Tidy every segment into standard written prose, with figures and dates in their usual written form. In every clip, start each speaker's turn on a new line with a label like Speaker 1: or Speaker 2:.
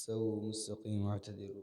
Speaker 1: استووا مستقيم واعتدلوا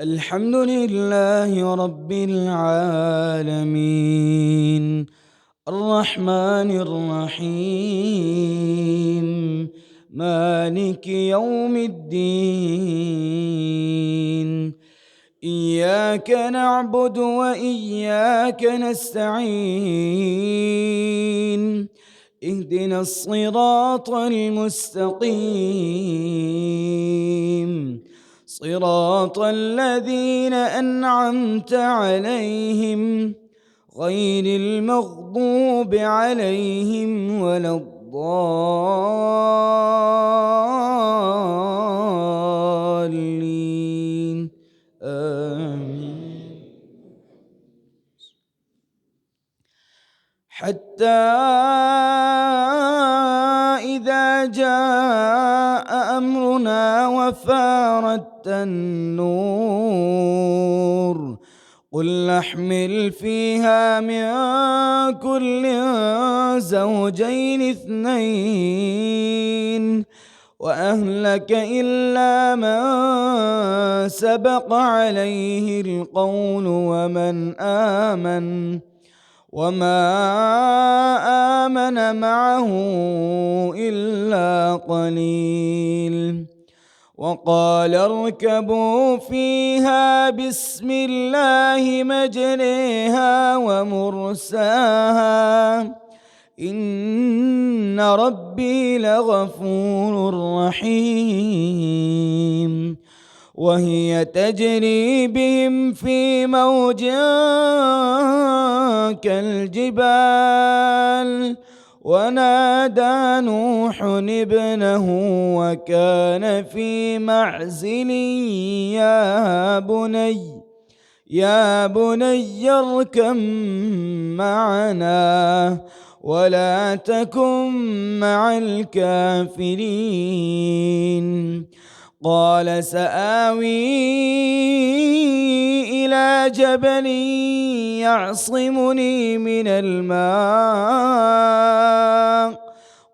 Speaker 1: الحمد لله رب العالمين الرحمن الرحيم مالك يوم الدين إياك نعبد وإياك نستعين اهدنا الصراط المستقيم صراط الذين أنعمت عليهم غير المغضوب عليهم ولا الضالين آمين حتى إذا جاء أمرنا وفارت النور قل نحمل فيها من كل زوجين اثنين وأهلك إلا من سبق عليه القول وما آمن معه إلا قليل وقال اركبوا فيها بسم الله مجريها ومرساها إن ربي لغفور رحيم وهي تجري بهم في موج كالجبال ونادى نوح ابنه وكان في معزل يا بني اركب معنا ولا تكن مع الكافرين قال سآوي إلى جبل يعصمني من الماء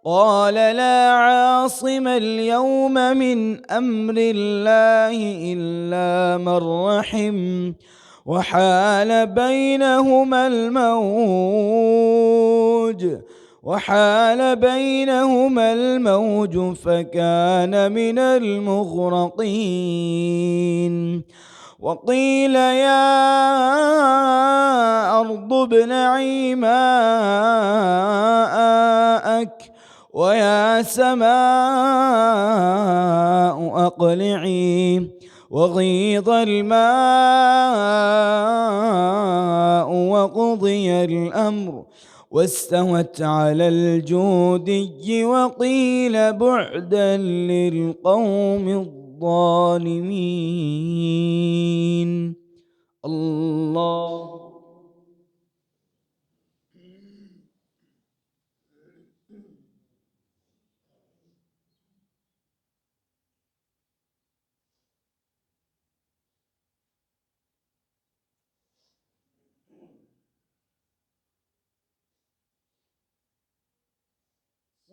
Speaker 1: قال لا عاصم اليوم من أمر الله إلا من رحم وحال بينهما الموج فكان من المغرقين وقيل يا أرض ابلعي ماءك ويا سماء أقلعي وغيض الماء وقضي الأمر واستوت على الجودي وقيل بعدا للقوم الظالمين الله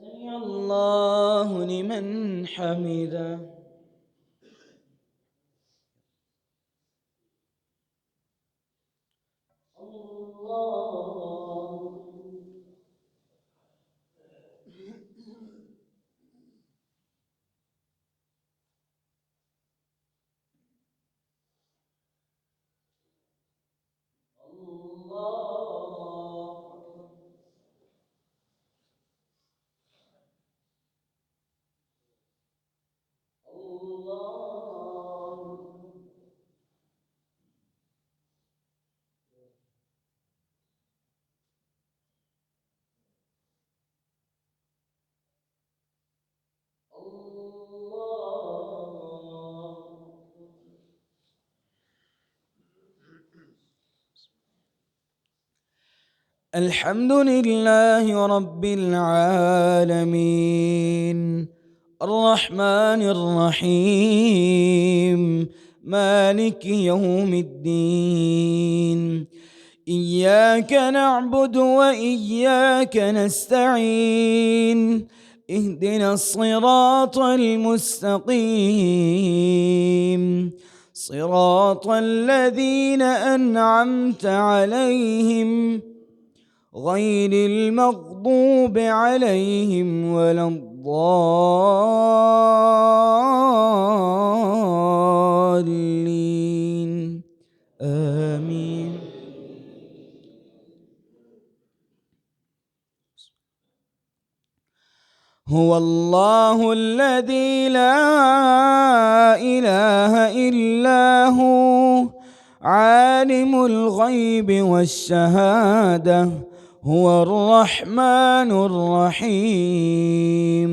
Speaker 1: سمع الله لمن حمده الله الله الحمد لله رب العالمين الرحمن الرحيم مالك يوم الدين إياك نعبد وإياك نستعين اهدنا الصراط المستقيم صراط الذين أنعمت عليهم غير المغضوب عليهم ولا الضالين آمين. هو الله الذي لا إله إلا هو عالم الغيب والشهادة هو الرحمن الرحيم.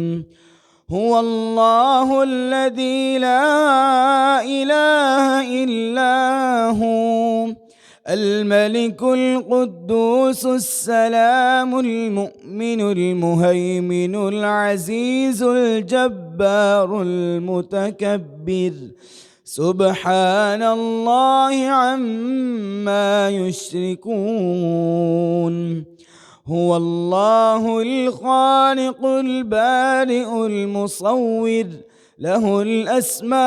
Speaker 1: هو الله الذي لا إله إلا هو الملك القدوس السلام المؤمن المهيمن العزيز الجبار المتكبر سبحان الله عما يشركون. هو الله الخالق البارئ المصور له الأسماء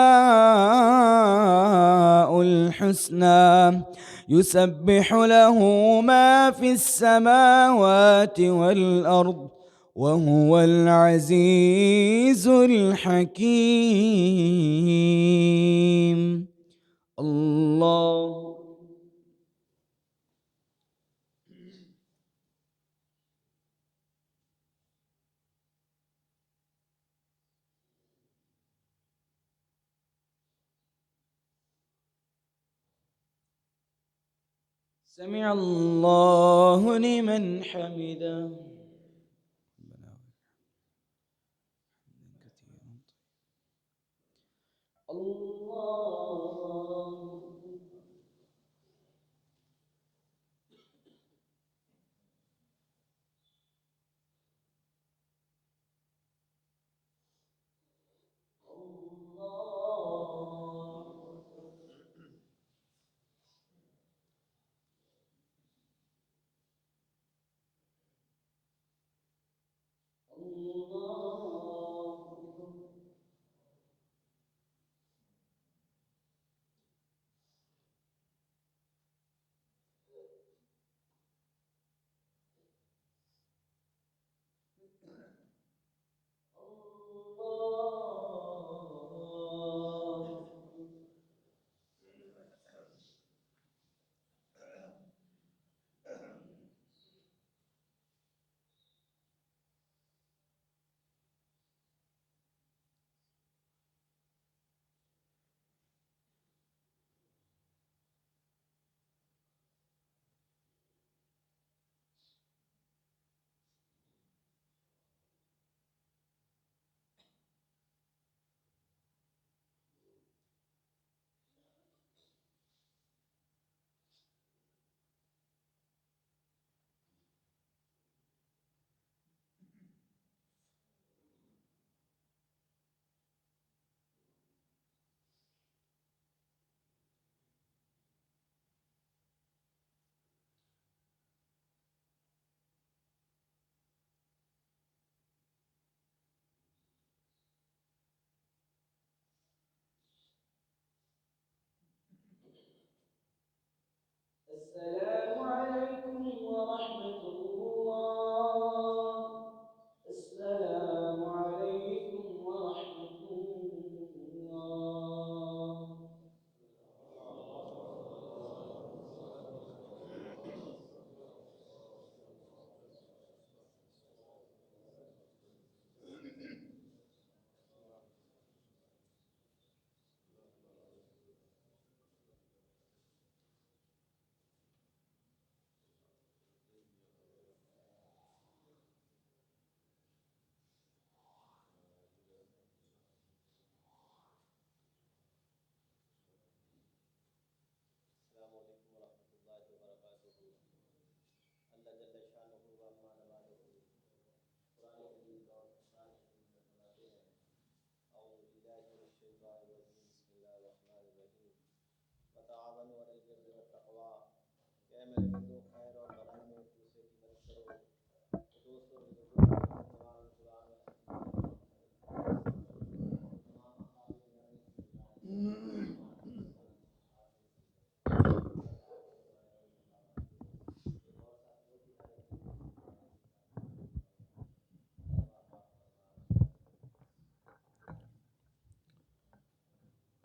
Speaker 1: الحسنى يسبح له ما في السماوات والأرض وهو العزيز الحكيم. الله سمع الله لمن حمده. الله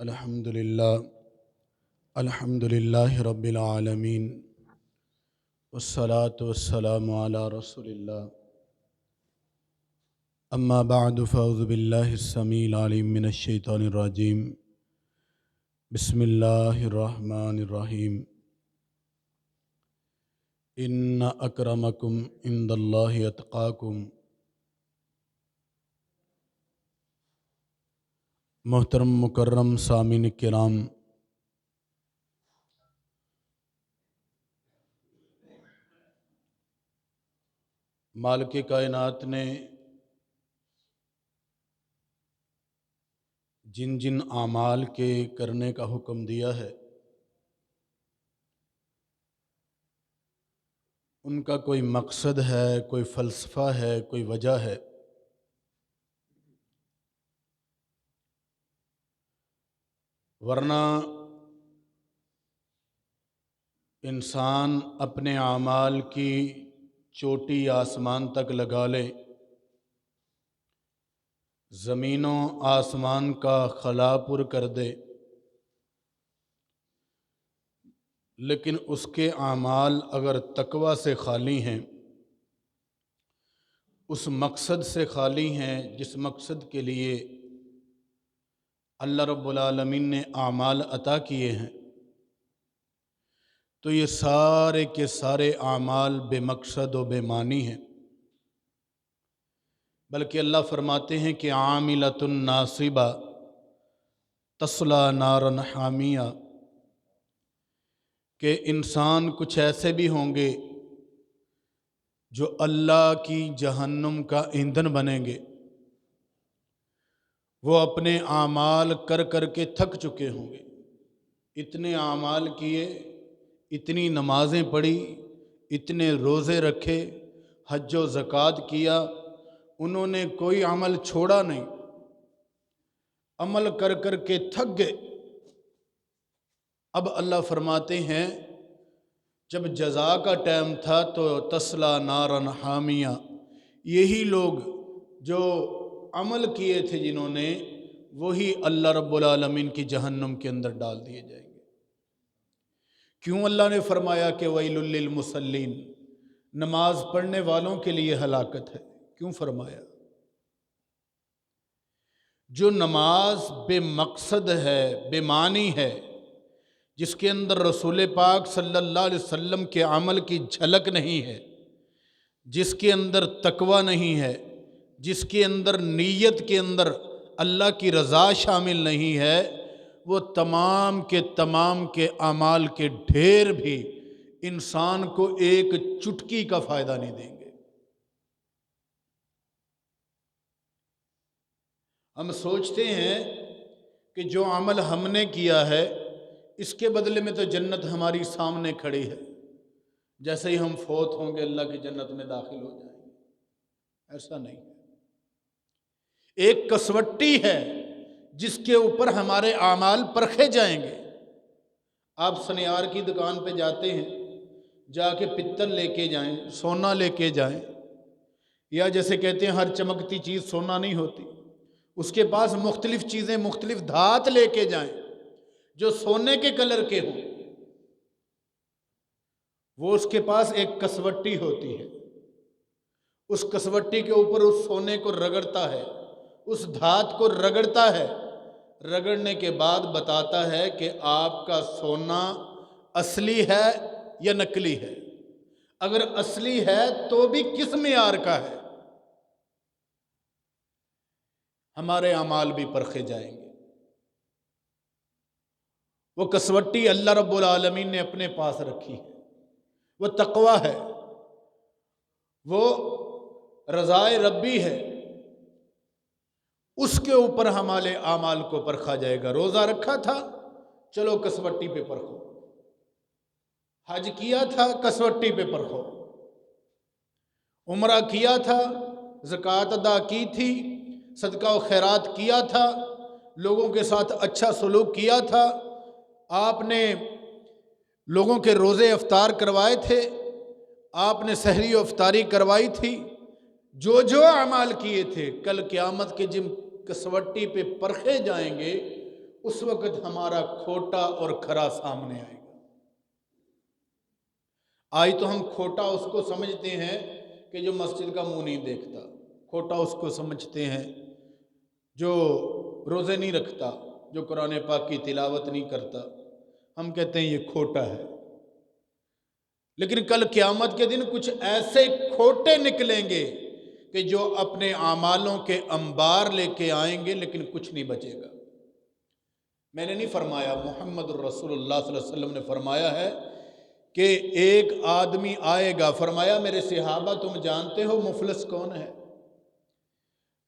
Speaker 2: الحمد للہ رب العالمین والصلاة والسلام علی رسول اللہ اما بعد فاعوذ باللہ السمیع العلیم من الشیطان الرجیم بسم اللہ الرحمن الرحیم ان اکرمکم عند اللہ اتقاکم۔ محترم مکرم سامعین کرام، مالک کائنات نے جن جن اعمال کے کرنے کا حکم دیا ہے ان کا کوئی مقصد ہے، کوئی فلسفہ ہے، کوئی وجہ ہے۔ ورنہ انسان اپنے اعمال کی چوٹی آسمان تک لگا لے، زمین و آسمان کا خلا پر کر دے، لیکن اس کے اعمال اگر تقوی سے خالی ہیں، اس مقصد سے خالی ہیں جس مقصد کے لیے اللہ رب العالمین نے اعمال عطا کیے ہیں، تو یہ سارے کے سارے اعمال بے مقصد و بے معنی ہیں۔ بلکہ اللہ فرماتے ہیں کہ عاملۃ ناصبہ تصلی نارا حامیہ، کہ انسان کچھ ایسے بھی ہوں گے جو اللہ کی جہنم کا ایندھن بنیں گے۔ وہ اپنے اعمال کر کر کے تھک چکے ہوں گے، اتنے اعمال کیے، اتنی نمازیں پڑھی، اتنے روزے رکھے، حج و زکوٰۃ کیا، انہوں نے کوئی عمل چھوڑا نہیں، عمل کر کر کے تھک گئے۔ اب اللہ فرماتے ہیں جب جزا کا ٹائم تھا تو تصلی نارا حامیہ، یہی لوگ جو عمل کیے تھے جنہوں نے، وہی اللہ رب العالمین کی جہنم کے اندر ڈال دیے جائیں گے۔ کیوں اللہ نے فرمایا کہ ویل للمصلین، نماز پڑھنے والوں کے لیے ہلاکت ہے؟ کیوں فرمایا؟ جو نماز بے مقصد ہے، بے معنی ہے، جس کے اندر رسول پاک صلی اللہ علیہ وسلم کے عمل کی جھلک نہیں ہے، جس کے اندر تقوی نہیں ہے، جس کے اندر نیت کے اندر اللہ کی رضا شامل نہیں ہے، وہ تمام کے اعمال کے ڈھیر بھی انسان کو ایک چٹکی کا فائدہ نہیں دیں گے۔ ہم سوچتے ہیں کہ جو عمل ہم نے کیا ہے اس کے بدلے میں تو جنت ہماری سامنے کھڑی ہے، جیسے ہی ہم فوت ہوں گے اللہ کی جنت میں داخل ہو جائیں گے۔ ایسا نہیں ہے، ایک کسوٹی ہے جس کے اوپر ہمارے اعمال پرکھے جائیں گے۔ آپ سنیار کی دکان پہ جاتے ہیں، جا کے پتل لے کے جائیں، سونا لے کے جائیں، یا جیسے کہتے ہیں ہر چمکتی چیز سونا نہیں ہوتی، اس کے پاس مختلف چیزیں، مختلف دھات لے کے جائیں جو سونے کے کلر کے ہوں، وہ اس کے پاس ایک کسوٹی ہوتی ہے، اس کسوٹی کے اوپر اس سونے کو رگڑتا ہے، اس دھات کو رگڑتا ہے، رگڑنے کے بعد بتاتا ہے کہ آپ کا سونا اصلی ہے یا نکلی ہے۔ اگر اصلی ہے تو بھی کس معیار کا ہے؟ ہمارے اعمال بھی پرکھے جائیں گے۔ وہ کسوٹی اللہ رب العالمین نے اپنے پاس رکھی ہے، وہ تقوی ہے۔ وہ رضائے ربی ہے، اس کے اوپر ہمارے اعمال کو پرکھا جائے گا۔ روزہ رکھا تھا، چلو کسوٹی پہ پرکھو، حج کیا تھا، کسوٹی پہ پرکھو، عمرہ کیا تھا، زکوٰۃ ادا کی تھی، صدقہ و خیرات کیا تھا، لوگوں کے ساتھ اچھا سلوک کیا تھا، آپ نے لوگوں کے روزے افطار کروائے تھے، آپ نے سحری و افطاری کروائی تھی، جو جو اعمال کیے تھے، کل قیامت کے جن کسوٹی پہ پرکھے جائیں گے، اس وقت ہمارا کھوٹا اور کھرا سامنے آئے گا۔ آج تو ہم کھوٹا اس کو سمجھتے ہیں کہ جو مسجد کا منہ نہیں دیکھتا، کھوٹا اس کو سمجھتے ہیں جو روزے نہیں رکھتا، جو قرآن پاک کی تلاوت نہیں کرتا، ہم کہتے ہیں یہ کھوٹا ہے۔ لیکن کل قیامت کے دن کچھ ایسے کھوٹے نکلیں گے کہ جو اپنے اعمالوں کے انبار لے کے آئیں گے، لیکن کچھ نہیں بچے گا۔ میں نے نہیں فرمایا، محمد الرسول اللہ صلی اللہ علیہ وسلم نے فرمایا ہے کہ ایک آدمی آئے گا، فرمایا میرے صحابہ تم جانتے ہو مفلس کون ہے؟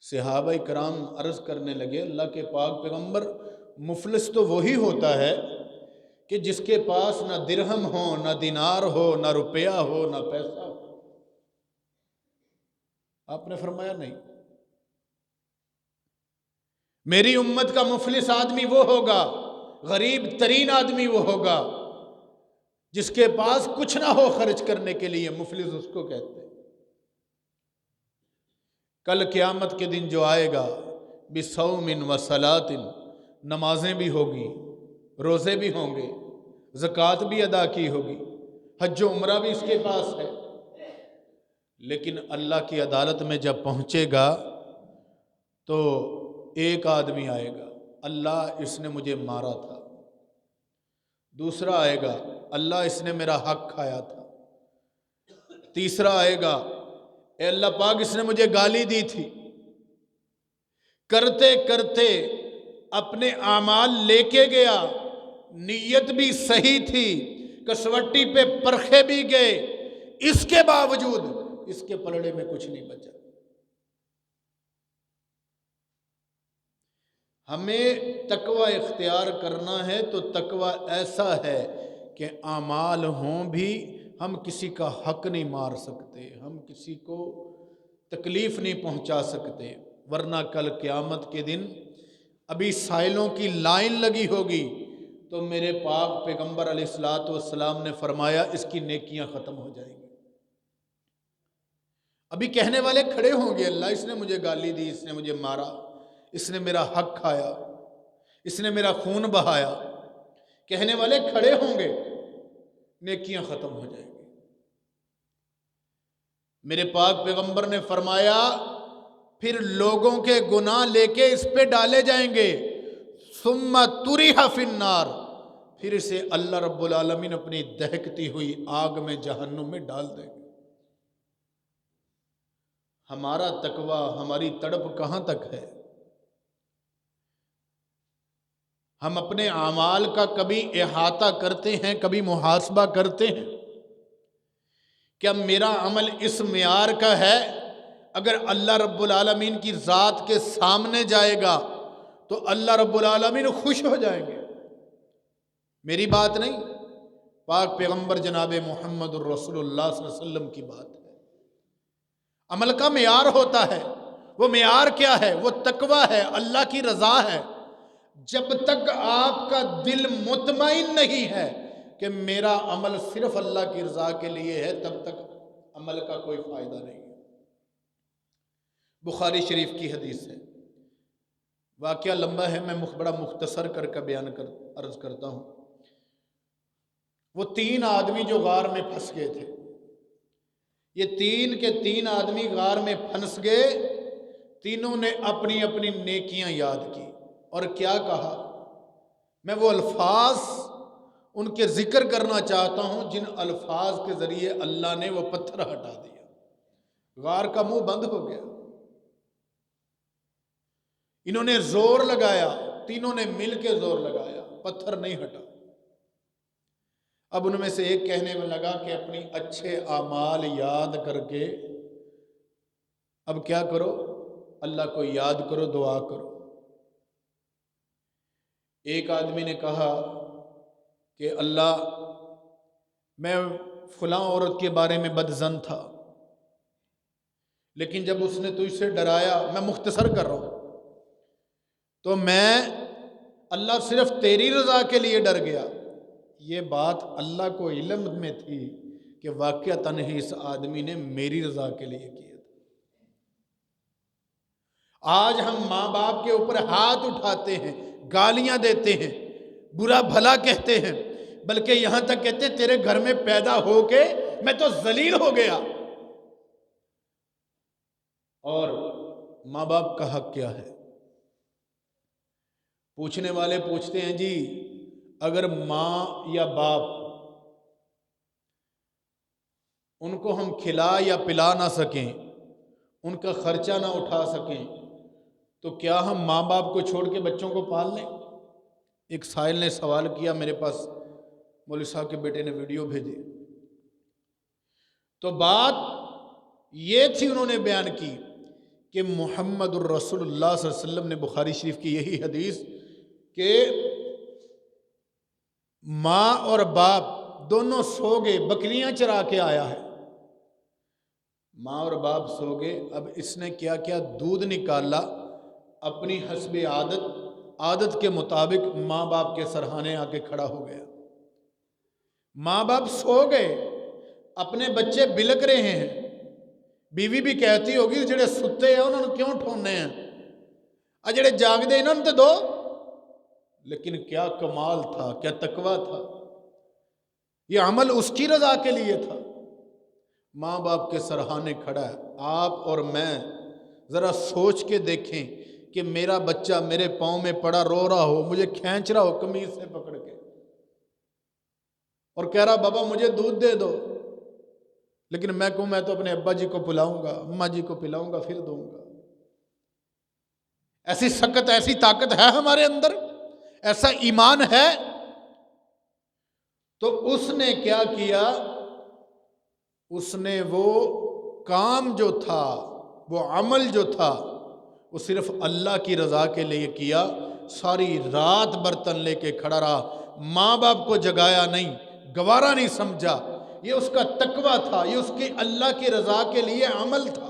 Speaker 2: صحابہ کرام عرض کرنے لگے، اللہ کے پاک پیغمبر، مفلس تو وہی ہوتا ہے کہ جس کے پاس نہ درہم ہو، نہ دینار ہو، نہ روپیہ ہو، نہ پیسہ ہو۔ آپ نے فرمایا نہیں، میری امت کا مفلس آدمی وہ ہوگا، غریب ترین آدمی وہ ہوگا جس کے پاس کچھ نہ ہو خرچ کرنے کے لیے، مفلس اس کو کہتے ہیں۔ کل قیامت کے دن جو آئے گا، بصوم وصلاۃ، نمازیں بھی ہوگی، روزے بھی ہوں گے، زکوٰۃ بھی ادا کی ہوگی، حج و عمرہ بھی اس کے پاس ہے، لیکن اللہ کی عدالت میں جب پہنچے گا تو ایک آدمی آئے گا، اللہ اس نے مجھے مارا تھا، دوسرا آئے گا، اللہ اس نے میرا حق کھایا تھا، تیسرا آئے گا، اے اللہ پاک اس نے مجھے گالی دی تھی۔ کرتے کرتے اپنے اعمال لے کے گیا، نیت بھی صحیح تھی، کسوٹی پہ پرکھے بھی گئے، اس کے باوجود اس کے پلڑے میں کچھ نہیں بچا۔ ہمیں تقوی اختیار کرنا ہے تو تقوی ایسا ہے کہ اعمال ہوں بھی ہم کسی کا حق نہیں مار سکتے، ہم کسی کو تکلیف نہیں پہنچا سکتے، ورنہ کل قیامت کے دن ابھی سائلوں کی لائن لگی ہوگی تو میرے پاک پیغمبر علیہ الصلوۃ والسلام نے فرمایا اس کی نیکیاں ختم ہو جائیں گی۔ ابھی کہنے والے کھڑے ہوں گے، اللہ اس نے مجھے گالی دی، اس نے مجھے مارا، اس نے میرا حق کھایا، اس نے میرا خون بہایا، کہنے والے کھڑے ہوں گے، نیکیاں ختم ہو جائیں گی۔ میرے پاک پیغمبر نے فرمایا پھر لوگوں کے گناہ لے کے اس پہ ڈالے جائیں گے، ثم طرح فی النار، پھر اسے اللہ رب العالمین اپنی دہکتی ہوئی آگ میں، جہنم میں ڈال دیں گے۔ ہمارا تقوی، ہماری تڑپ کہاں تک ہے؟ ہم اپنے اعمال کا کبھی احاطہ کرتے ہیں، کبھی محاسبہ کرتے ہیں؟ کیا میرا عمل اس معیار کا ہے؟ اگر اللہ رب العالمین کی ذات کے سامنے جائے گا تو اللہ رب العالمین خوش ہو جائیں گے۔ میری بات نہیں، پاک پیغمبر جناب محمد الرسول اللہ صلی اللہ علیہ وسلم کی بات ہے۔ عمل کا معیار ہوتا ہے، وہ معیار کیا ہے؟ وہ تقوی ہے، اللہ کی رضا ہے۔ جب تک آپ کا دل مطمئن نہیں ہے کہ میرا عمل صرف اللہ کی رضا کے لیے ہے، تب تک عمل کا کوئی فائدہ نہیں ہے۔ بخاری شریف کی حدیث ہے، واقعہ لمبا ہے، میں بڑا مختصر کر کے عرض کرتا ہوں۔ وہ 3 آدمی جو غار میں پھنس گئے تھے، یہ 3 کے 3 آدمی غار میں پھنس گئے، تینوں نے اپنی اپنی نیکیاں یاد کی اور کیا کہا؟ میں وہ الفاظ ان کے ذکر کرنا چاہتا ہوں جن الفاظ کے ذریعے اللہ نے وہ پتھر ہٹا دیا، غار کا منہ بند ہو گیا۔ انہوں نے زور لگایا، تینوں نے مل کے زور لگایا، پتھر نہیں ہٹا۔ اب ان میں سے ایک کہنے میں لگا کہ اپنی اچھے اعمال یاد کر کے اب کیا کرو؟ اللہ کو یاد کرو، دعا کرو۔ ایک آدمی نے کہا کہ اللہ، میں فلاں عورت کے بارے میں بدظن تھا، لیکن جب اس نے تجھ سے ڈرایا، میں مختصر کر رہا ہوں، تو میں اللہ صرف تیری رضا کے لیے ڈر گیا۔ یہ بات اللہ کو علم میں تھی کہ واقعتاً ہی اس آدمی نے میری رضا کے لیے کیا تھا۔ آج ہم ماں باپ کے اوپر ہاتھ اٹھاتے ہیں، گالیاں دیتے ہیں، برا بھلا کہتے ہیں، بلکہ یہاں تک کہتے ہیں تیرے گھر میں پیدا ہو کے میں تو ذلیل ہو گیا۔ اور ماں باپ کا حق کیا ہے؟ پوچھنے والے پوچھتے ہیں جی اگر ماں یا باپ ان کو ہم کھلا یا پلا نہ سکیں، ان کا خرچہ نہ اٹھا سکیں، تو کیا ہم ماں باپ کو چھوڑ کے بچوں کو پال لیں؟ ایک سائل نے سوال کیا میرے پاس، مولوی صاحب کے بیٹے نے ویڈیو بھیجی، تو بات یہ تھی، انہوں نے بیان کی کہ محمد الرسول اللہ صلی اللہ علیہ وسلم نے بخاری شریف کی یہی حدیث کہ ماں اور باپ دونوں سو گئے، بکریاں چرا کے آیا ہے، ماں اور باپ سو گئے، اب اس نے کیا کیا، دودھ نکالا، اپنی حسب عادت کے مطابق ماں باپ کے سرہانے آ کے کھڑا ہو گیا۔ ماں باپ سو گئے، اپنے بچے بلک رہے ہیں، بیوی بھی کہتی ہوگی جڑے ستے ہیں انہوں نے کیوں ٹھونے ہیں، جڑے جاگ دے انہوں نے دو۔ لیکن کیا کمال تھا، کیا تقویٰ تھا، یہ عمل اس کی رضا کے لیے تھا۔ ماں باپ کے سرہانے کھڑا ہے، آپ اور میں ذرا سوچ کے دیکھیں کہ میرا بچہ میرے پاؤں میں پڑا رو رہا ہو، مجھے کھینچ رہا ہو قمیض سے پکڑ کے اور کہہ رہا بابا مجھے دودھ دے دو، لیکن میں کہوں میں تو اپنے ابا جی کو پلاؤں گا، اماں جی کو پلاؤں گا پھر دوں گا۔ ایسی سکت، ایسی طاقت ہے ہمارے اندر، ایسا ایمان ہے۔ تو اس نے کیا کیا، اس نے وہ کام جو تھا، وہ عمل جو تھا، وہ صرف اللہ کی رضا کے لیے کیا۔ ساری رات برتن لے کے کھڑا رہا، ماں باپ کو جگایا نہیں، گوارا نہیں سمجھا، یہ اس کا تقویٰ تھا، یہ اس کی اللہ کی رضا کے لیے عمل تھا۔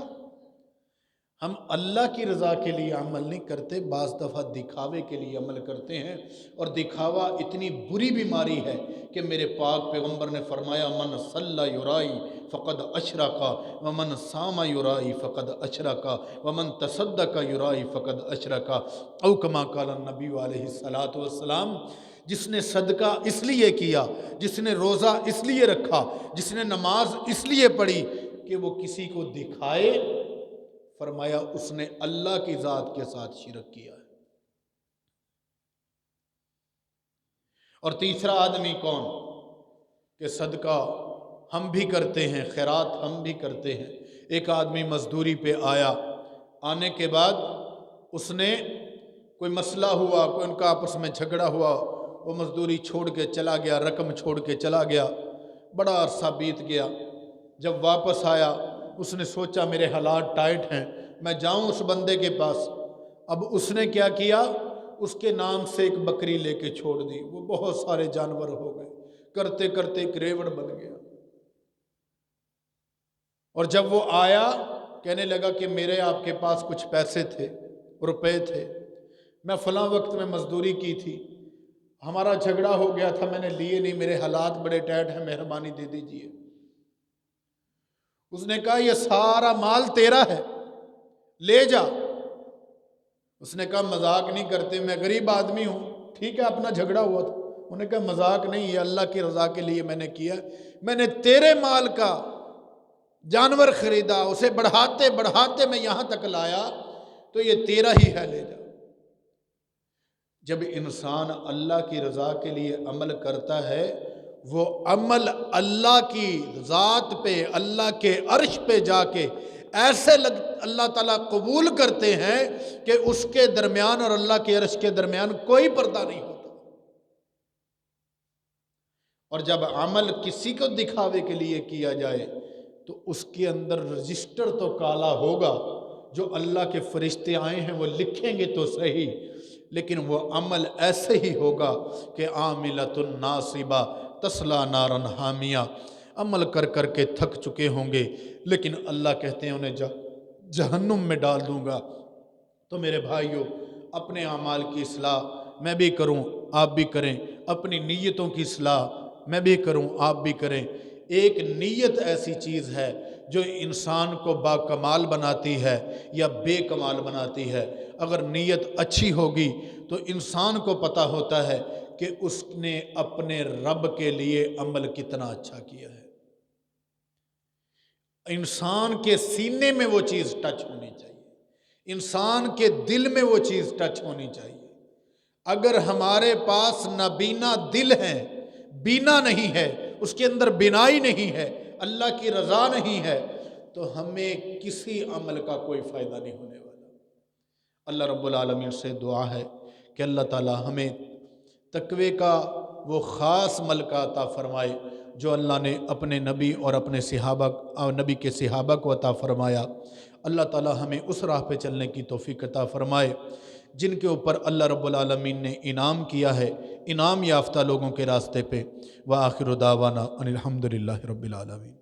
Speaker 2: ہم اللہ کی رضا کے لیے عمل نہیں کرتے، بعض دفعہ دکھاوے کے لیے عمل کرتے ہیں، اور دکھاوا اتنی بری بیماری ہے کہ میرے پاک پیغمبر نے فرمایا من صلی یرائی فقد اشرک ومن صام یرائی فقد اشرک ومن تصدق یرائی فقد اشرک، او کما قال النبی علیہ الصلوۃ والسلام۔ جس نے صدقہ اس لیے کیا، جس نے روزہ اس لیے رکھا، جس نے نماز اس لیے پڑھی کہ وہ کسی کو دکھائے، فرمایا اس نے اللہ کی ذات کے ساتھ شرک کیا ہے۔ اور تیسرا آدمی کون کہ صدقہ ہم بھی کرتے ہیں، خیرات ہم بھی کرتے ہیں۔ ایک آدمی مزدوری پہ آیا، آنے کے بعد اس نے کوئی مسئلہ ہوا، کوئی ان کا آپس میں جھگڑا ہوا، وہ مزدوری چھوڑ کے چلا گیا، رقم چھوڑ کے چلا گیا، بڑا عرصہ بیت گیا۔ جب واپس آیا اس نے سوچا میرے حالات ٹائٹ ہیں، میں جاؤں اس بندے کے پاس۔ اب اس نے کیا کیا، اس کے نام سے ایک بکری لے کے چھوڑ دی، وہ بہت سارے جانور ہو گئے، کرتے کرتے ایک ریوڑ بن گیا۔ اور جب وہ آیا کہنے لگا کہ میرے آپ کے پاس کچھ پیسے تھے، روپے تھے، میں فلاں وقت میں مزدوری کی تھی، ہمارا جھگڑا ہو گیا تھا، میں نے لیے نہیں، میرے حالات بڑے ٹائٹ ہیں، مہربانی دے دیجئے۔ اس نے کہا یہ سارا مال تیرا ہے، لے جا۔ اس نے کہا مذاق نہیں کرتے، میں غریب آدمی ہوں، ٹھیک ہے اپنا جھگڑا ہوا تھا۔ انہوں نے کہا مذاق نہیں، یہ اللہ کی رضا کے لیے میں نے کیا، میں نے تیرے مال کا جانور خریدا، اسے بڑھاتے بڑھاتے میں یہاں تک لایا، تو یہ تیرا ہی ہے، لے جا۔ جب انسان اللہ کی رضا کے لیے عمل کرتا ہے، وہ عمل اللہ کی ذات پہ، اللہ کے عرش پہ جا کے ایسے اللہ تعالیٰ قبول کرتے ہیں کہ اس کے درمیان اور اللہ کے عرش کے درمیان کوئی پردہ نہیں ہوتا۔ اور جب عمل کسی کو دکھاوے کے لیے کیا جائے تو اس کے اندر رجسٹر تو کالا ہوگا، جو اللہ کے فرشتے آئے ہیں وہ لکھیں گے تو صحیح، لیکن وہ عمل ایسے ہی ہوگا کہ عاملۃ ناصبہ تصلیٰ نارا حامیہ، عمل کر کر کے تھک چکے ہوں گے، لیکن اللہ کہتے ہیں انہیں جہنم میں ڈال دوں گا۔ تو میرے بھائیوں، اپنے اعمال کی اصلاح میں بھی کروں، آپ بھی کریں، اپنی نیتوں کی اصلاح میں بھی کروں، آپ بھی کریں۔ ایک نیت ایسی چیز ہے جو انسان کو باکمال بناتی ہے یا بے کمال بناتی ہے۔ اگر نیت اچھی ہوگی تو انسان کو پتہ ہوتا ہے کہ اس نے اپنے رب کے لیے عمل کتنا اچھا کیا ہے۔ انسان کے سینے میں وہ چیز ٹچ ہونی چاہیے، انسان کے دل میں وہ چیز ٹچ ہونی چاہیے۔ اگر ہمارے پاس نابینا دل ہے، بینا نہیں ہے، اس کے اندر بینائی نہیں ہے، اللہ کی رضا نہیں ہے، تو ہمیں کسی عمل کا کوئی فائدہ نہیں ہونے والا۔ اللہ رب العالمین سے دعا ہے کہ اللہ تعالی ہمیں تقوی کا وہ خاص ملکہ عطا فرمائے جو اللہ نے اپنے نبی اور اپنے صحابہ اور نبی کے صحابہ کو عطا فرمایا۔ اللہ تعالی ہمیں اس راہ پہ چلنے کی توفیق عطا فرمائے جن کے اوپر اللہ رب العالمین نے انعام کیا ہے، انعام یافتہ لوگوں کے راستے پہ۔ وآخر دعوانا ان الحمد للہ رب العالمین۔